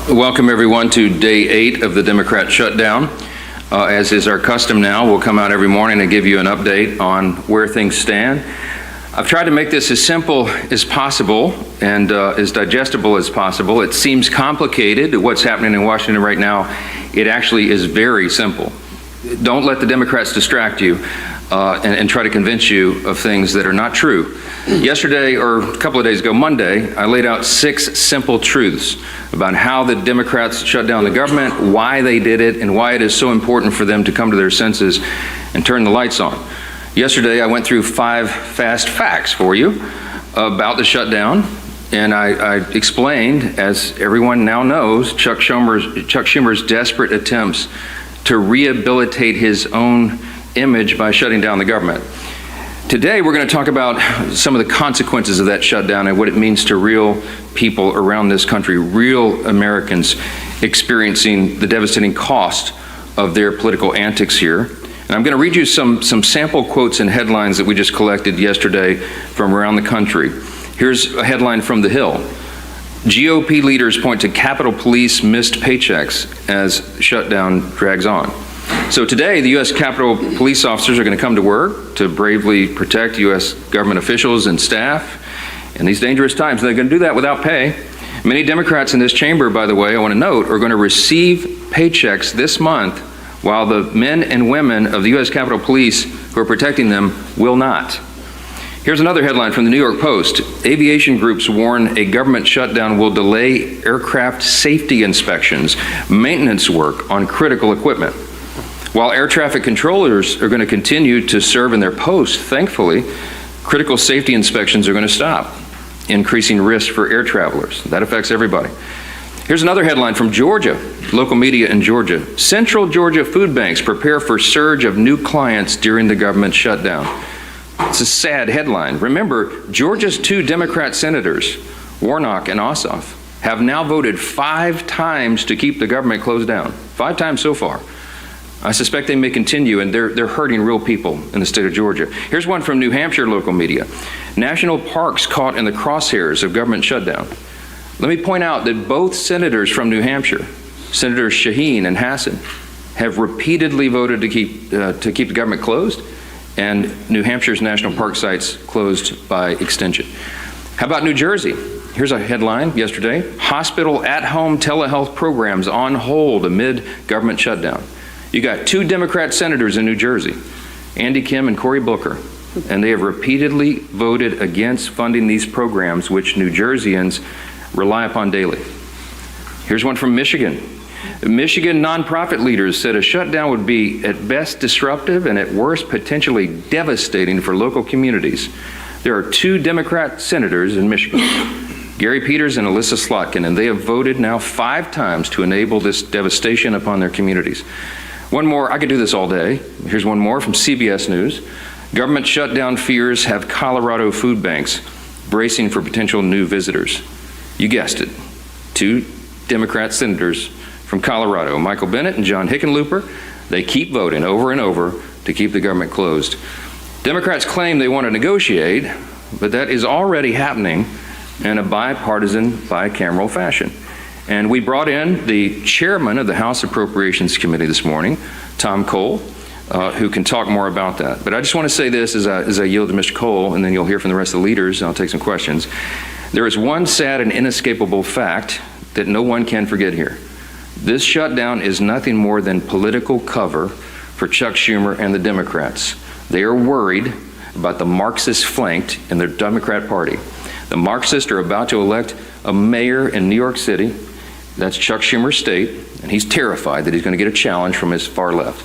Welcome, everyone, to day 8 of the Democrat shutdown. As is our custom now, we'll come out every morning and give you an update on where things stand. I've tried to make this as simple as possible and as digestible as possible. It seems complicated, what's happening in Washington right now. It actually is very simple. Don't let the Democrats distract you and try to convince you of things that are not true. Yesterday, or a couple of days ago, Monday, I laid out 6 simple truths about how the Democrats shut down the government, why they did it, and why it is so important for them to come to their senses and turn the lights on. Yesterday, I went through 5 fast facts for you about the shutdown, and I explained, as everyone now knows, Chuck Schumer's desperate attempts to rehabilitate his own image by shutting down the government. Today, we're going to talk about some of the consequences of that shutdown and what it means to real people around this country, real Americans experiencing the devastating cost of their political antics here. And I'm going to read you some sample quotes and headlines that we just collected yesterday from around the country. Here's a headline from The Hill. GOP leaders point to Capitol Police missed paychecks as shutdown drags on. So today, the U.S. Capitol Police officers are going to come to work to bravely protect U.S. government officials and staff in these dangerous times. They're going to do that without pay. Many Democrats in this chamber, by the way, I want to note, are going to receive paychecks this month, while the men and women of the U.S. Capitol Police who are protecting them will not. Here's another headline from the New York Post. Aviation groups warn a government shutdown will delay aircraft safety inspections, maintenance work on critical equipment. While air traffic controllers are going to continue to serve in their posts, thankfully, critical safety inspections are going to stop, increasing risk for air travelers. That affects everybody. Here's another headline from Georgia, local media in Georgia. Central Georgia food banks prepare for surge of new clients during the government shutdown. It's a sad headline. Remember, Georgia's 2 Democrat senators, Warnock and Ossoff, have now voted 5 times to keep the government closed down. 5 times so far. I suspect they may continue, and they're hurting real people in the state of Georgia. Here's one from New Hampshire local media. National parks caught in the crosshairs of government shutdown. Let me point out that both senators from New Hampshire, Senators Shaheen and Hassan, have repeatedly voted to keep the government closed, and New Hampshire's national park sites closed by extension. How about New Jersey? Here's a headline yesterday. Hospital at-home telehealth programs on hold amid government shutdown. You got 2 Democrat senators in New Jersey, Andy Kim and Cory Booker, and they have repeatedly voted against funding these programs, which New Jerseyans rely upon daily. Here's one from Michigan. Michigan nonprofit leaders said a shutdown would be at best disruptive and at worst potentially devastating for local communities. There are 2 Democrat senators in Michigan, Gary Peters and Alyssa Slotkin, and they have voted now 5 times to enable this devastation upon their communities. One more, I could do this all day. Here's one more from CBS News. Government shutdown fears have Colorado food banks bracing for potential new visitors. You guessed it, 2 Democrat senators from Colorado, Michael Bennet and John Hickenlooper. They keep voting over and over to keep the government closed. Democrats claim they want to negotiate, but that is already happening in a bipartisan, bicameral fashion. And we brought in the chairman of the House Appropriations Committee this morning, Tom Cole, who can talk more about that. But I just want to say this as I yield to Mr. Cole, and then you'll hear from the rest of the leaders, and I'll take some questions. There is one sad and inescapable fact that no one can forget here. This shutdown is nothing more than political cover for Chuck Schumer and the Democrats. They are worried about the Marxist flanked in their Democrat Party. The Marxists are about to elect a mayor in New York City. That's Chuck Schumer's state, and he's terrified that he's going to get a challenge from his far left.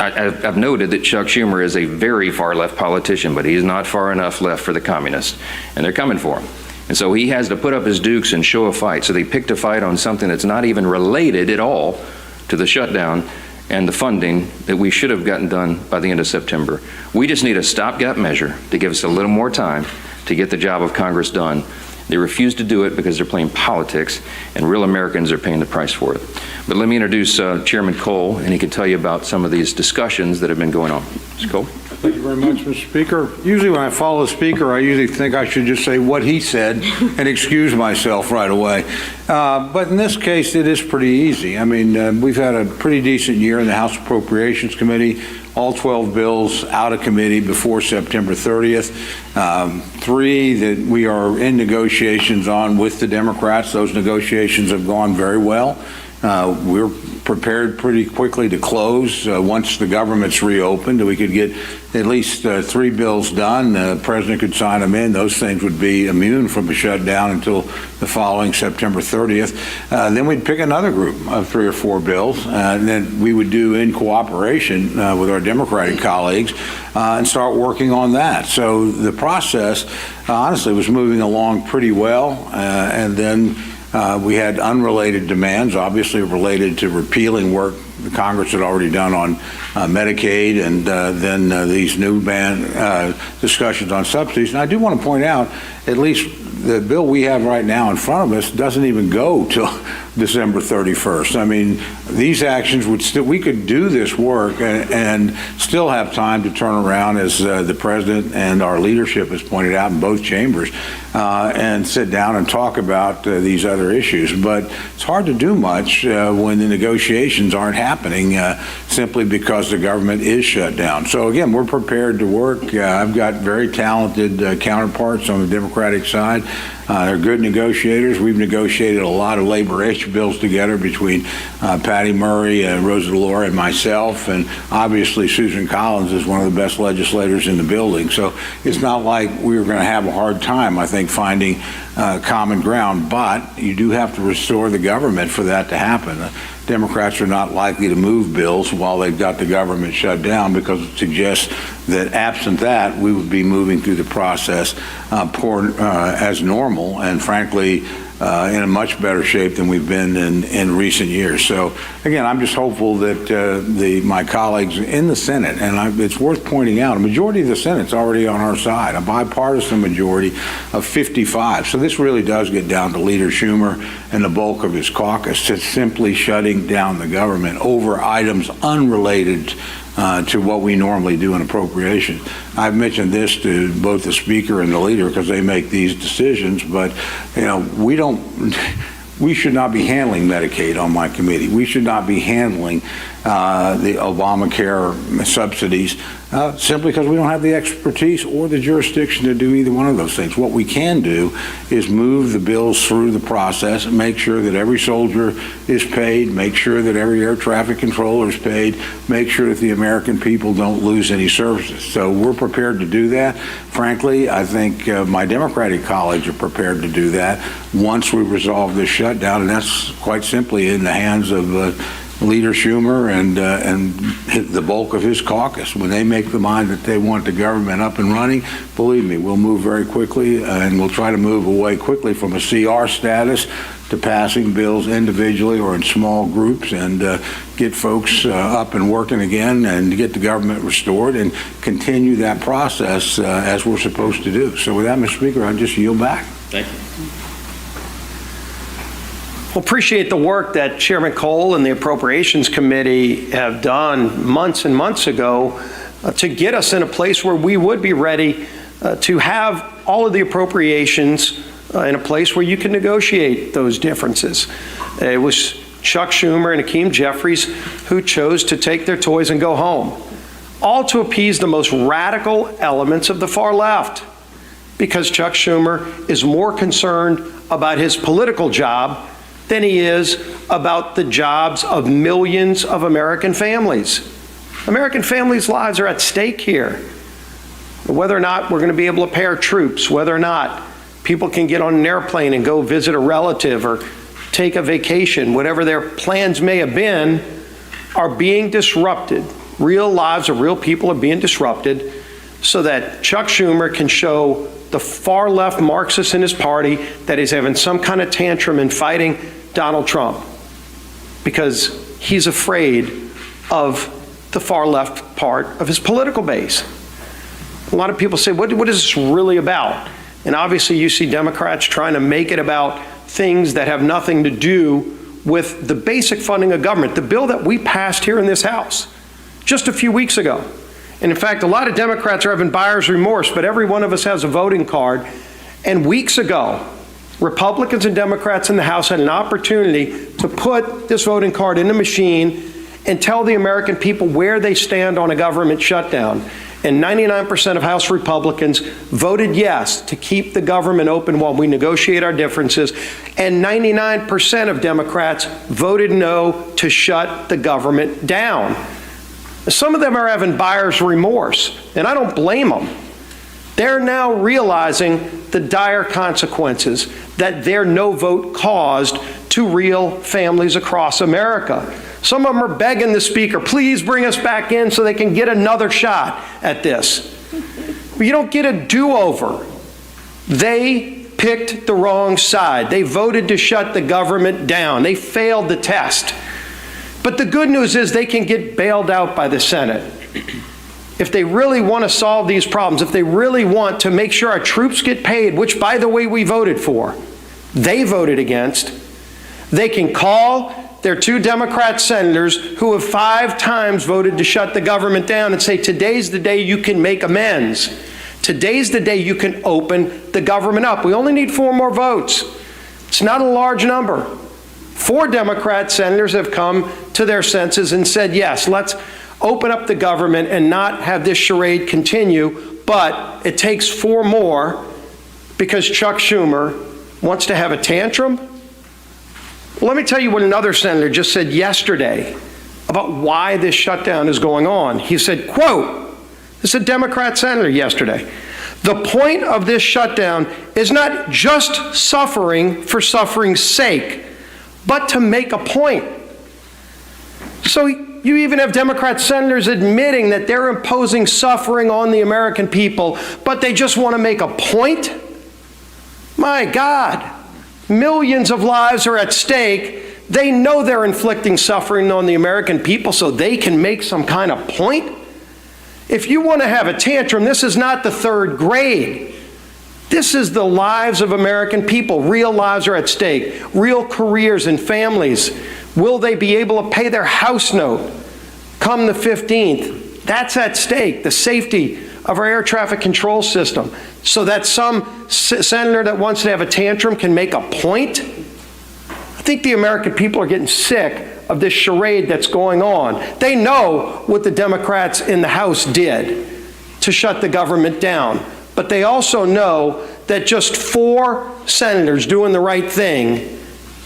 I've noted that Chuck Schumer is a very far left politician, but he's not far enough left for the communists, and they're coming for him. And so he has to put up his dukes and show a fight. So they picked a fight on something that's not even related at all to the shutdown and the funding that we should have gotten done by the end of September. We just need a stopgap measure to give us a little more time to get the job of Congress done. They refuse to do it because they're playing politics, and real Americans are paying the price for it. But let me introduce Chairman Cole, and he can tell you about some of these discussions that have been going on. Mr. Cole. Thank you very much, Mr. Speaker. Usually when I follow the Speaker, I usually think I should just say what he said and excuse myself right away. But in this case, it is pretty easy. I mean, we've had a pretty decent year in the House Appropriations Committee. All 12 bills out of committee before September 30th. 3 that we are in negotiations on with the Democrats. Those negotiations have gone very well. We're prepared pretty quickly to close once the government's reopened. We could get at least 3 bills done. The president could sign them in. Those things would be immune from a shutdown until the following September 30th. Then we'd pick another group of 3 or 4 bills, and then we would do in cooperation with our Democratic colleagues and start working on that. So the process, honestly, was moving along pretty well, and then we had unrelated demands, obviously related to repealing work the Congress had already done on Medicaid, and then these new discussions on subsidies. And I do want to point out, at least the bill we have right now in front of us doesn't even go till December 31st. I mean, these actions would still, we could do this work and still have time to turn around, as the president and our leadership has pointed out in both chambers, and sit down and talk about these other issues. But it's hard to do much when the negotiations aren't happening simply because the government is shut down. So again, we're prepared to work. I've got very talented counterparts on the Democratic side. They're good negotiators. We've negotiated a lot of labor issue bills together between Patty Murray, Rosa DeLauro, and myself, and obviously Susan Collins is one of the best legislators in the building. So it's not like we're going to have a hard time, I think, finding common ground, but you do have to restore the government for that to happen. Democrats are not likely to move bills while they've got the government shut down, because it suggests that absent that, we would be moving through the process as normal, and frankly, in a much better shape than we've been in recent years. So again, I'm just hopeful that my colleagues in the Senate, and it's worth pointing out, a majority of the Senate's already on our side, a bipartisan majority of 55. So this really does get down to Leader Schumer and the bulk of his caucus to simply shutting down the government over items unrelated to what we normally do in appropriations. I've mentioned this to both the Speaker and the Leader because they make these decisions, but you know, we should not be handling Medicaid on my committee. We should not be handling the Obamacare subsidies simply because we don't have the expertise or the jurisdiction to do either one of those things. What we can do is move the bills through the process and make sure that every soldier is paid, make sure that every air traffic controller is paid, make sure that the American people don't lose any services. So we're prepared to do that. Frankly, I think my Democratic colleagues are prepared to do that once we resolve this shutdown, and that's quite simply in the hands of Leader Schumer and the bulk of his caucus. When they make the mind that they want the government up and running, believe me, we'll move very quickly, and we'll try to move away quickly from a CR status to passing bills individually or in small groups, and get folks up and working again, and get the government restored and continue that process as we're supposed to do. So with that, Mr. Speaker, I'll just yield back. Thank you. Well, appreciate the work that Chairman Cole and the Appropriations Committee have done months and months ago to get us in a place where we would be ready to have all of the appropriations in a place where you can negotiate those differences. It was Chuck Schumer and Hakeem Jeffries who chose to take their toys and go home, all to appease the most radical elements of the far left, because Chuck Schumer is more concerned about his political job than he is about the jobs of millions of American families. American families' lives are at stake here. Whether or not we're going to be able to pay our troops, whether or not people can get on an airplane and go visit a relative or take a vacation, whatever their plans may have been, are being disrupted. Real lives of real people are being disrupted so that Chuck Schumer can show the far left Marxist in his party that he's having some kind of tantrum and fighting Donald Trump because he's afraid of the far left part of his political base. A lot of people say, what is this really about? And obviously you see Democrats trying to make it about things that have nothing to do with the basic funding of government. The bill that we passed here in this House just a few weeks ago And in fact, a lot of Democrats are having buyer's remorse, but every one of us has a voting card. And weeks ago, Republicans and Democrats in the House had an opportunity to put this voting card in the machine and tell the American people where they stand on a government shutdown. And 99% of House Republicans voted yes to keep the government open while we negotiate our differences, and 99% of Democrats voted no to shut the government down. Some of them are having buyer's remorse, and I don't blame them. They're now realizing the dire consequences that their no vote caused to real families across America. Some of them are begging the Speaker, please bring us back in so they can get another shot at this. But you don't get a do-over. They picked the wrong side. They voted to shut the government down. They failed the test. But the good news is they can get bailed out by the Senate. If they really want to solve these problems, if they really want to make sure our troops get paid, which, by the way, we voted for, they voted against, they can call their 2 Democrat senators who have 5 times voted to shut the government down and say, today's the day you can make amends. Today's the day you can open the government up. We only need 4 more votes. It's not a large number. 4 Democrat senators have come to their senses and said, yes, let's open up the government and not have this charade continue, but it takes 4 more because Chuck Schumer wants to have a tantrum. Well, let me tell you what another senator just said yesterday about why this shutdown is going on. He said, quote, this is a Democrat senator yesterday, the point of this shutdown is not just suffering for suffering's sake, but to make a point. So you even have Democrat senators admitting that they're imposing suffering on the American people, but they just want to make a point? My God. Millions of lives are at stake. They know they're inflicting suffering on the American people so they can make some kind of point. If you want to have a tantrum, this is not the 3rd grade. This is the lives of American people. Real lives are at stake. Real careers and families. Will they be able to pay their house note come the 15th? That's at stake. The safety of our air traffic control system, so that some senator that wants to have a tantrum can make a point? I think the American people are getting sick of this charade that's going on. They know what the Democrats in the House did to shut the government down, but they also know that just 4 senators doing the right thing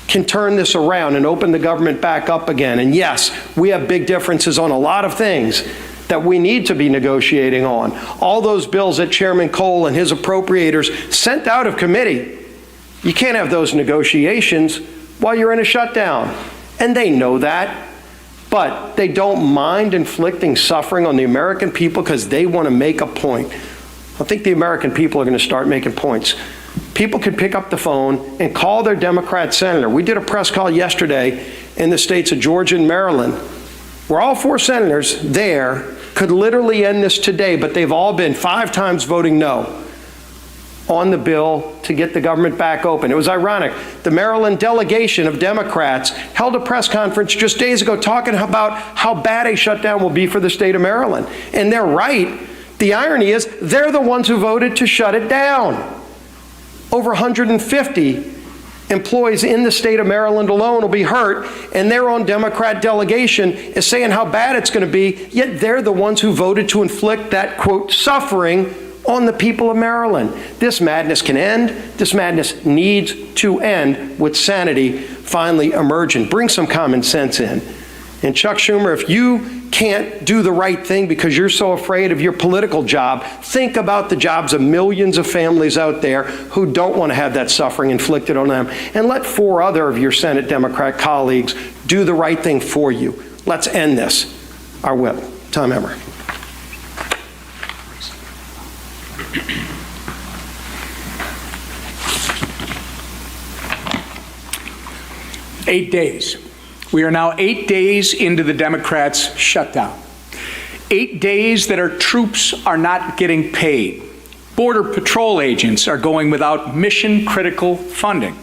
can turn this around and open the government back up again. And yes, we have big differences on a lot of things that we need to be negotiating on. All those bills that Chairman Cole and his appropriators sent out of committee, you can't have those negotiations while you're in a shutdown. And they know that, but they don't mind inflicting suffering on the American people because they want to make a point. I think the American people are going to start making points. People could pick up the phone and call their Democrat senator. We did a press call yesterday in the states of Georgia and Maryland, where all 4 senators there could literally end this today, but they've all been 5 times voting no on the bill to get the government back open. It was ironic. The Maryland delegation of Democrats held a press conference just days ago talking about how bad a shutdown will be for the state of Maryland. And they're right. The irony is they're the ones who voted to shut it down. Over 150 employees in the state of Maryland alone will be hurt, and their own Democrat delegation is saying how bad it's going to be, yet they're the ones who voted to inflict that, quote, suffering on the people of Maryland. This madness can end. This madness needs to end with sanity finally emerging. Bring some common sense in. And Chuck Schumer, if you can't do the right thing because you're so afraid of your political job, think about the jobs of millions of families out there who don't want to have that suffering inflicted on them. And let 4 other of your Senate Democrat colleagues do the right thing for you. Let's end this. Our whip. Tom Emmer. Eight days. We are now 8 days into the Democrats' shutdown. 8 days that our troops are not getting paid. Border Patrol agents are going without mission-critical funding.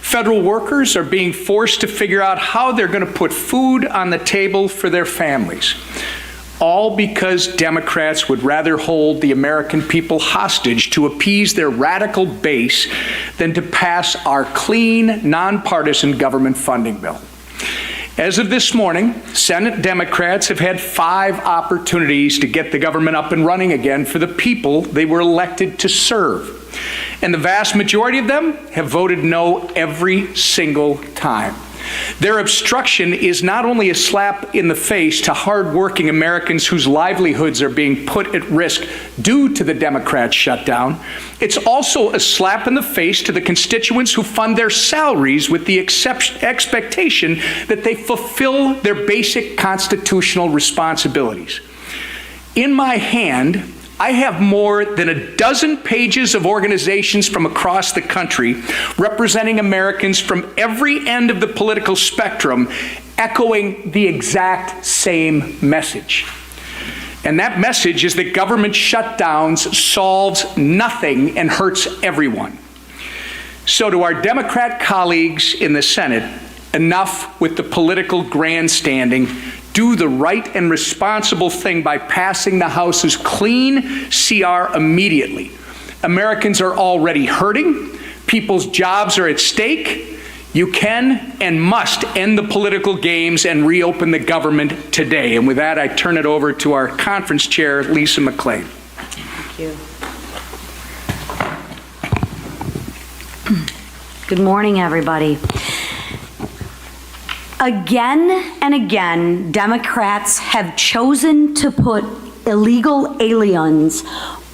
Federal workers are being forced to figure out how they're going to put food on the table for their families. all because Democrats would rather hold the American people hostage to appease their radical base than to pass our clean, nonpartisan government funding bill. As of this morning, Senate Democrats have had 5 opportunities to get the government up and running again for the people they were elected to serve. And the vast majority of them have voted no every single time. Their obstruction is not only a slap in the face to hardworking Americans whose livelihoods are being put at risk due to the Democrat shutdown, it's also a slap in the face to the constituents who fund their salaries with the expectation that they fulfill their basic constitutional responsibilities. In my hand, I have more than a dozen pages of organizations from across the country representing Americans from every end of the political spectrum, echoing the exact same message. And that message is that government shutdowns solves nothing and hurts everyone. So to our Democrat colleagues in the Senate, enough with the political grandstanding. Do the right and responsible thing by passing the House's clean CR immediately. Americans are already hurting. People's jobs are at stake. You can and must end the political games and reopen the government today. And with that, I turn it over to our conference chair, Lisa McClain. Thank you. Good morning, everybody. Again and again, Democrats have chosen to put illegal aliens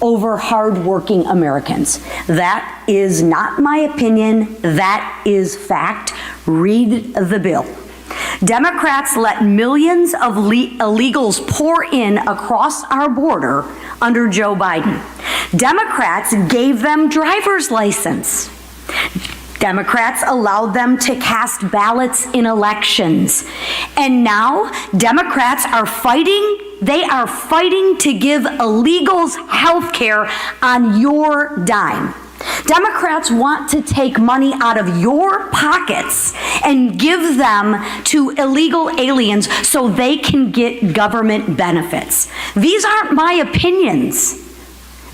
over hardworking Americans. That is not my opinion. That is fact. Read the bill. Democrats let millions of illegals pour in across our border under Joe Biden. Democrats gave them driver's license. Democrats allowed them to cast ballots in elections. And now Democrats are fighting, they are fighting to give illegals health care on your dime. Democrats want to take money out of your pockets and give them to illegal aliens so they can get government benefits. These aren't my opinions.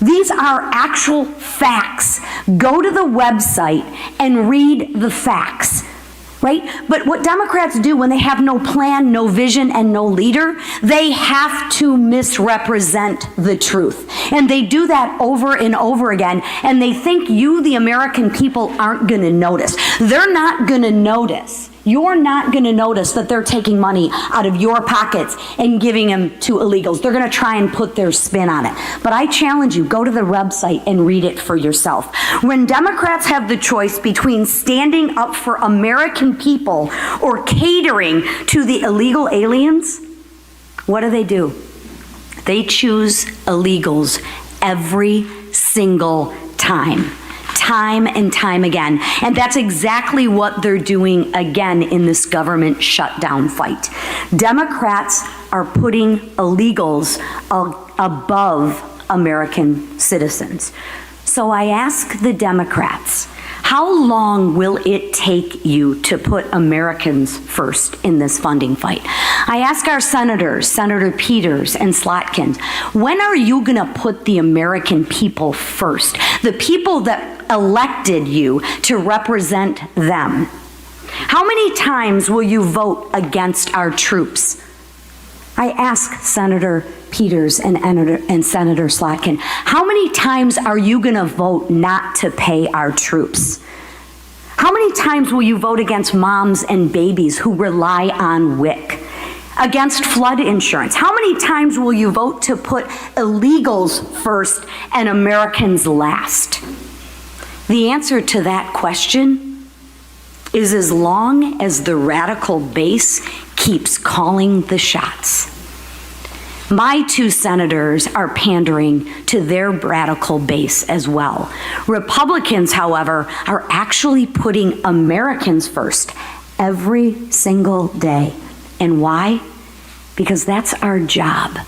These are actual facts. Go to the website and read the facts, right? But what Democrats do when they have no plan, no vision, and no leader, they have to misrepresent the truth. And they do that over and over again, and they think you, the American people, aren't gonna notice. They're not gonna notice. You're not going to notice that they're taking money out of your pockets and giving them to illegals. They're going to try and put their spin on it. But I challenge you, go to the website and read it for yourself. When Democrats have the choice between standing up for American people or catering to the illegal aliens, what do? They choose illegals every single time and time again. And that's exactly what they're doing again in this government shutdown fight. Democrats are putting illegals above American citizens. So I ask the Democrats, how long will it take you to put Americans first in this funding fight? I ask our senators, Senator Peters and Slotkin, when are you going to put the American people first? The people that elected you to represent them. How many times will you vote against our troops? I ask Senator Peters and Senator Slotkin, how many times are you going to vote not to pay our troops? How many times will you vote against moms and babies who rely on WIC? Against flood insurance? How many times will you vote to put illegals first and Americans last? The answer to that question is as long as the radical base keeps calling the shots. My 2 senators are pandering to their radical base as well. Republicans, however, are actually putting Americans first every single day. And why? Because that's our job.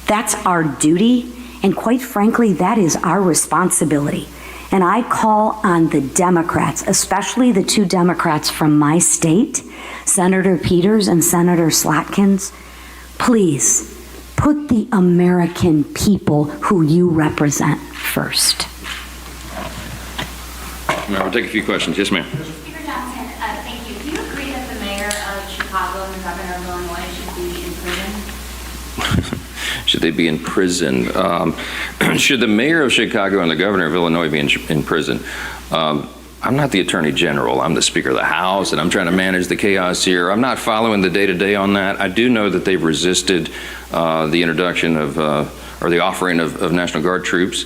That's our duty. And quite frankly, that is our responsibility. And I call on the Democrats, especially the 2 Democrats from my state, Senator Peters and Senator Slotkin, please Put the American people who you represent first. Now, we'll take a few questions. Yes, ma'am. Speaker Johnson, thank you. Do you agree that the mayor of Chicago and the governor of Illinois should be in prison? Should they be in prison? Should the mayor of Chicago and the governor of Illinois be in prison? I'm not the Attorney General. I'm the Speaker of the House, and I'm trying to manage the chaos here. I'm not following the day-to-day on that. I do know that they've resisted the introduction of or the offering of National Guard troops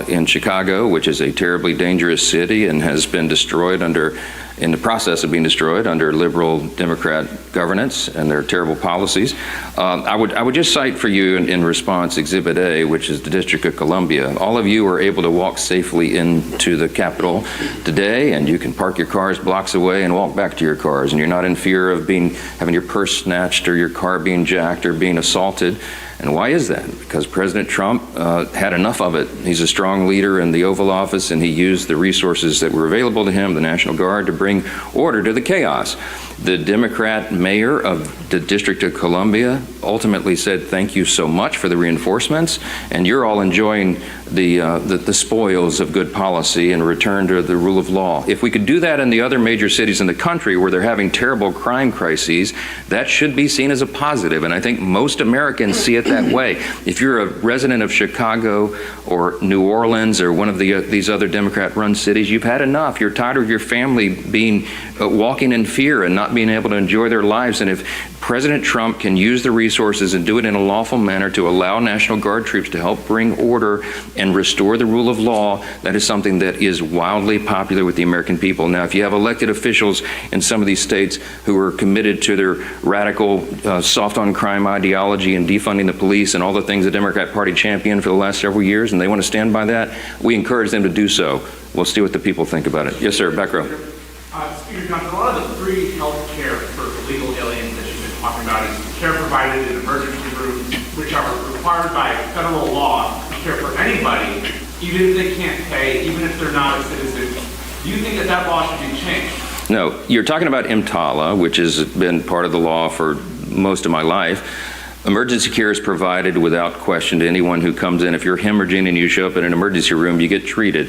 in Chicago, which is a terribly dangerous city and has been destroyed in the process of being destroyed under liberal Democrat governance and their terrible policies. I would just cite for you in response Exhibit A, which is the District of Columbia. All of you are able to walk safely into the Capitol today, and you can park your cars blocks away and walk back to your cars, and you're not in fear of having your purse snatched or your car being jacked or being assaulted. And why is that? Because President Trump had enough of it. He's a strong leader in the Oval Office, and he used the resources that were available to him, the National Guard, to bring order to the chaos. The Democrat mayor of the District of Columbia ultimately said, thank you so much for the reinforcements, and you're all enjoying the spoils of good policy and return to the rule of law. If we could do that in the other major cities in the country where they're having terrible crime crises, that should be seen as a positive, and I think most Americans see it that way. If you're a resident of Chicago or New Orleans or one of these other Democrat-run cities, you've had enough. You're tired of your family being walking in fear and not being able to enjoy their lives, and if President Trump can use the resources and do it in a lawful manner to allow National Guard troops to help bring order and restore the rule of law, that is something that is wildly popular with the American people. Now, if you have elected officials in some of these states who are committed to their radical, soft-on-crime ideology and defunding the police and all the things the Democrat Party championed for the last several years, and they want to stand by that, we encourage them to do so. We'll see what the people think about it. Yes, sir. Back row. Speaker Johnson, a lot of the free health care for illegal aliens that you've been talking about is care provided in emergency rooms, which are required by federal law to care for anybody, even if they can't pay, even if they're not a citizen. Do you think that law should be changed? No, you're talking about EMTALA, which has been part of the law for most of my life. Emergency care is provided without question to anyone who comes in. If you're hemorrhaging and you show up in an emergency room, you get treated.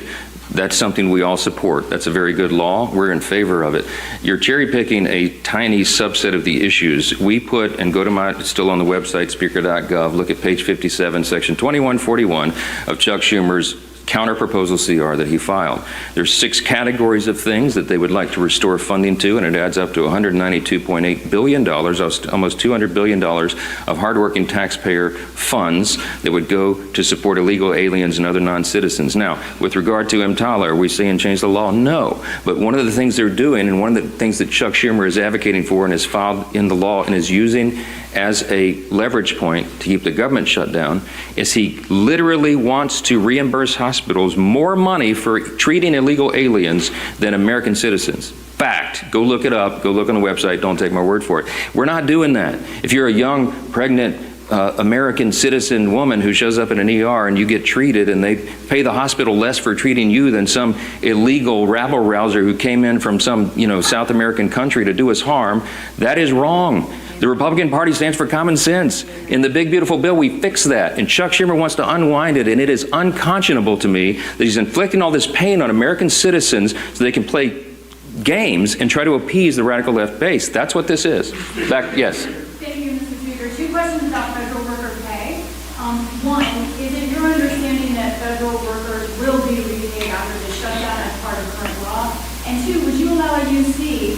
That's something we all support. That's a very good law. We're in favor of it. You're cherry picking a tiny subset of the issues. We put, and go to still on the website, speaker.gov, look at page 57, section 2141 of Chuck Schumer's counter-proposal CR that he filed. There's 6 categories of things that they would like to restore funding to, and it adds up to $192.8 billion, almost $200 billion of hardworking taxpayer funds that would go to support illegal aliens and other non-citizens. Now, with regard to EMTALA, are we saying change the law? No. But one of the things they're doing, and one of the things that Chuck Schumer is advocating for and has filed in the law and is using as a leverage point to keep the government shut down, is he literally wants to reimburse hospitals more money for treating illegal aliens than American citizens. Fact. Go look it up. Go look on the website. Don't take my word for it. We're not doing that. If you're a young, pregnant American citizen woman who shows up in an ER and you get treated and they pay the hospital less for treating you than some illegal rabble-rouser who came in from some, South American country to do us harm, that is wrong. The Republican Party stands for common sense. In the big, beautiful bill, we fix that. And Chuck Schumer wants to unwind it, and it is unconscionable to me that he's inflicting all this pain on American citizens so they can play games and try to appease the radical left base. That's what this is. Back, yes. Thank you, Mr. Speaker. 2 questions about federal worker pay. One, is it your understanding that federal workers will be repaid after the shutdown as part of current law? And 2, would you allow a UC,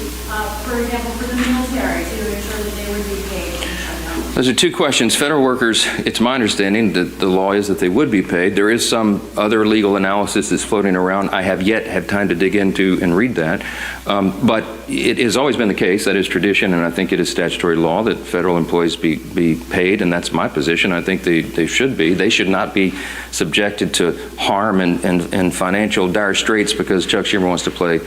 for example, for the military to ensure that they would be paid in shutdown? Those are 2 questions. Federal workers, it's my understanding that the law is that they would be paid. There is some other legal analysis that's floating around. I have yet had time to dig into and read that. But it has always been the case, that is tradition, and I think it is statutory law that federal employees be paid, and that's my position. I think they should be. They should not be subjected to harm and financial dire straits because Chuck Schumer wants to play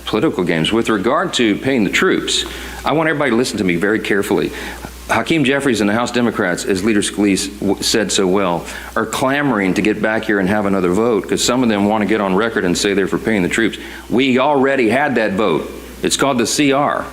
political games. With regard to paying the troops, I want everybody to listen to me very carefully. Hakeem Jeffries and the House Democrats, as Leader Scalise said so well, are clamoring to get back here and have another vote because some of them want to get on record and say they're for paying the troops. We already had that vote. It's called the CR.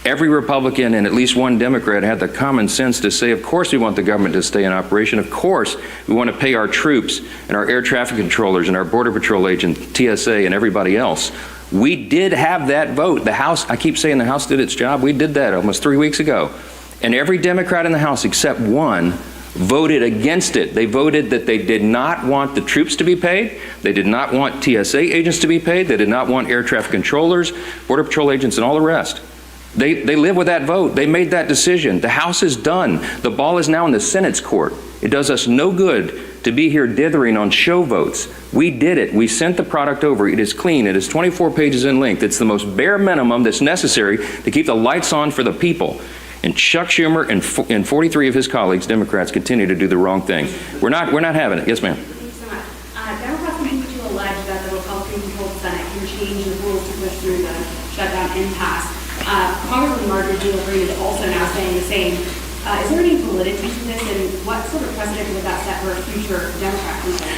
Every Republican and at least one Democrat had the common sense to say, of course we want the government to stay in operation. Of course we want to pay our troops and our air traffic controllers and our Border Patrol agents, TSA, and everybody else. We did have that vote. The House, I keep saying the House did its job. We did that almost 3 weeks ago. And every Democrat in the House except one voted against it. They voted that they did not want the troops to be paid. They did not want TSA agents to be paid. They did not want air traffic controllers, Border Patrol agents, and all the rest. They live with that vote. They made that decision. The House is done. The ball is now in the Senate's court. It does us no good to be here dithering on show votes. We did it. We sent the product over. It is clean. It is 24 pages in length. It's the most bare minimum that's necessary to keep the lights on for the people. And Chuck Schumer and 43 of his colleagues, Democrats, continue to do the wrong thing. We're not having it. Yes, ma'am. Thank you so much. Democrats continue to allege that the Republican-controlled Senate can change the rules to push through the shutdown impasse. Congresswoman Marjorie Taylor Greene is also now saying the same. Is there any validity to this, and what sort of precedent would that set for a future Democrat control?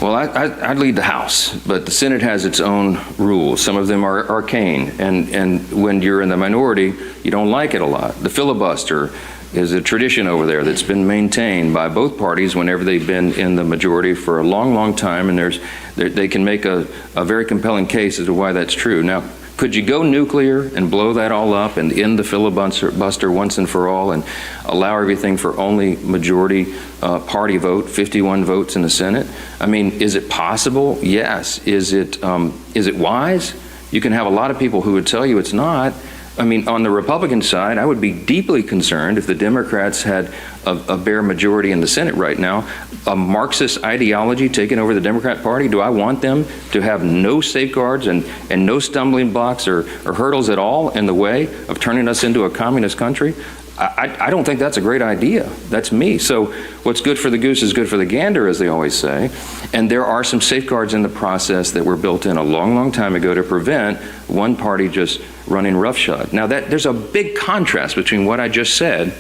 Well, I'd lead the House, but the Senate has its own rules. Some of them are arcane, and when you're in the minority, you don't like it a lot. The filibuster is a tradition over there that's been maintained by both parties whenever they've been in the majority for a long, long time, and they can make a very compelling case as to why that's true. Now, could you go nuclear and blow that all up and end the filibuster once and for all and allow everything for only majority party vote, 51 votes in the Senate? I mean, is it possible? Yes. Is it wise? You can have a lot of people who would tell you it's not. I mean, on the Republican side, I would be deeply concerned if the Democrats had a bare majority in the Senate right now. A Marxist ideology taking over the Democrat Party. Do I want them to have no safeguards and no stumbling blocks or hurdles at all in the way of turning us into a communist country? I don't think that's a great idea. That's me. So what's good for the goose is good for the gander, as they always say. And there are some safeguards in the process that were built in a long, long time ago to prevent one party just running roughshod. Now, there's a big contrast between what I just said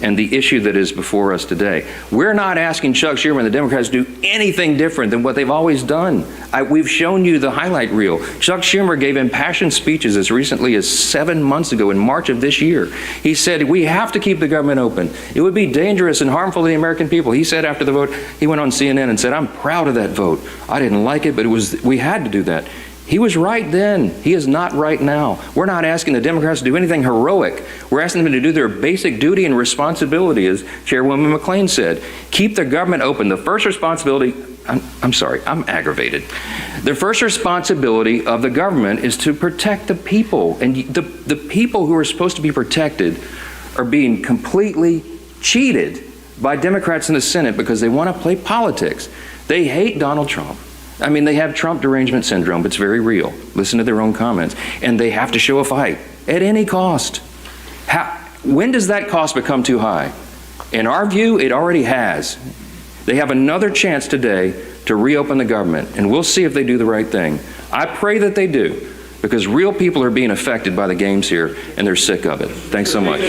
and the issue that is before us today. We're not asking Chuck Schumer and the Democrats to do anything different than what they've always done. We've shown you the highlight reel. Chuck Schumer gave impassioned speeches as recently as 7 months ago in March of this year. He said, we have to keep the government open. It would be dangerous and harmful to the American people. He said after the vote, he went on CNN and said, I'm proud of that vote. I didn't like it, but we had to do that. He was right then. He is not right now. We're not asking the Democrats to do anything heroic. We're asking them to do their basic duty and responsibility, as Chairwoman McClain said. Keep the government open. The first responsibility, I'm sorry, I'm aggravated. The first responsibility of the government is to protect the people. And the people who are supposed to be protected are being completely cheated by Democrats in the Senate because they want to play politics. They hate Donald Trump. I mean, they have Trump derangement syndrome. It's very real. Listen to their own comments. And they have to show a fight at any cost. When does that cost become too high? In our view, it already has. They have another chance today to reopen the government, and we'll see if they do the right thing. I pray that they do, because real people are being affected by the games here, and they're sick of it. Thanks so much.